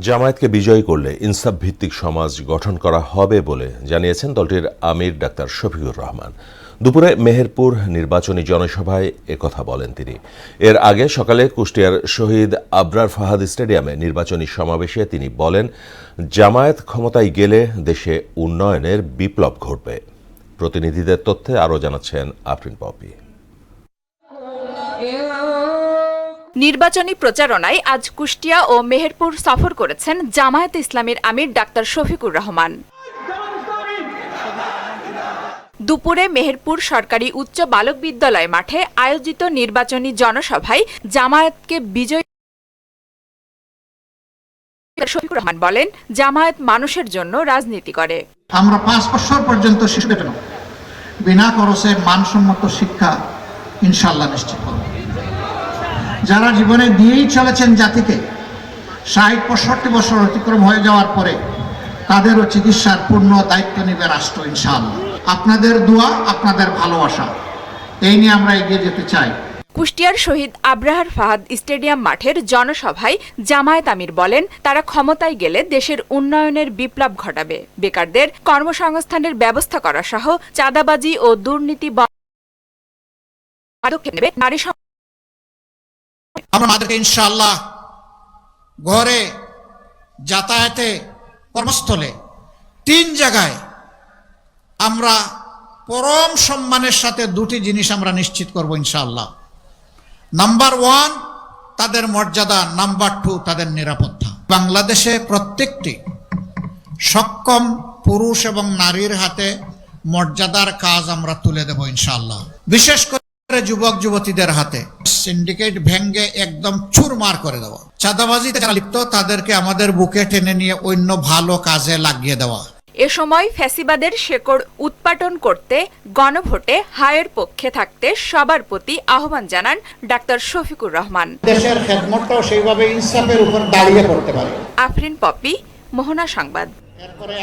জামায়াতকে বিজয়ী করলে ইনসাফ ভিত্তিক সমাজ গঠন করা হবে বলে জানিয়েছেন দলটির আমির ডাক্তার শফিকুর রহমান। দুপুরে মেহেরপুর নির্বাচনী জনসভায় একথা বলেন তিনি। এর আগে সকালে কুষ্টিয়ার শহীদ আবরার ফাহাদ স্টেডিয়ামে নির্বাচনী সমাবেশে তিনি বলেন, জামায়াত ক্ষমতায় গেলে দেশে উন্নয়নের বিপ্লব ঘটবে। প্রতিনিধিদের তথ্যে আরও জানাচ্ছেন আফরিন পপি। নির্বাচনী প্রচারণায় আজ কুষ্টিয়া ও মেহেরপুর সফর করেছেন জামায়াতে ইসলামীর আমির ডাক্তার শফিকুর রহমান। দুপুরে মেহেরপুর সরকারি উচ্চ বালক বিদ্যালয় মাঠে আয়োজিত নির্বাচনী জনসভায় জামায়াতকে বিজয়ী শফিকুর রহমান বলেন, জামায়াত মানুষের জন্য রাজনীতি করে। আমরা 5 বছর পর্যন্ত শিশুদের বিনা খরচে মানসম্মত শিক্ষা ইনশাআল্লাহ নিশ্চিত করব। যারা জীবনে দিয়েই চলেছেন জাতিকে, 60-65 বছর অতিক্রম হয়ে যাওয়ার পরে তাদেরও চিকিৎসার পূর্ণ দায়িত্ব নেবে রাষ্ট্র ইনশাআল্লাহ। আপনাদের দোয়া, আপনাদের ভালোবাসা, এই নিয়ে আমরা এগিয়ে যেতে চাই। কুষ্টিয়ার শহীদ আবরার ফাহাদ স্টেডিয়াম মাঠের জনসভায় জামায়াত আমির বলেন, তারা ক্ষমতায় গেলে দেশের উন্নয়নের বিপ্লব ঘটাবে, বেকারদের কর্মসংস্থানের ব্যবস্থা করা সহ চাঁদাবাজি ও দুর্নীতি পদক্ষেপ নেবে। নারী আমাদেরকে ইনশাআল্লাহ ঘরে, যাতায়াতে, কর্মস্থলে 3 জায়গায় আমরা পরম সম্মানের সাথে 2টি জিনিস আমরা নিশ্চিত করব ইনশাআল্লাহ। নাম্বার 1 তাদের মর্যাদা, নাম্বার 2 তাদের নিরাপত্তা। বাংলাদেশে প্রত্যেকটি সক্ষম পুরুষ এবং নারীর হাতে মর্যাদার কাজ আমরা তুলে দেব ইনশাআল্লাহ। বিশেষ করে যুবক যুবতীদের হাতে সিন্ডিকেট ভেঙ্গে একদম চুরমার করে দেওয়া, চাঁদাবাজিতে যারা লিপ্ত তাদেরকে আমাদের বুকে টেনে নিয়ে অন্য ভালো কাজে লাগিয়ে দেওয়া। এ সময় ফ্যাসিবাদের শেকড় উৎপাটন করতে গণভোটে হায়ের পক্ষে থাকতে সবার প্রতি আহ্বান জানান ডাক্তার শফিকুর রহমান। দেশের খেদমতটাও সেইভাবে ইনসাফের উপর দাঁড়িয়ে করতে পারে। আফরিন পপি, মোহনা সংবাদ। এরপরে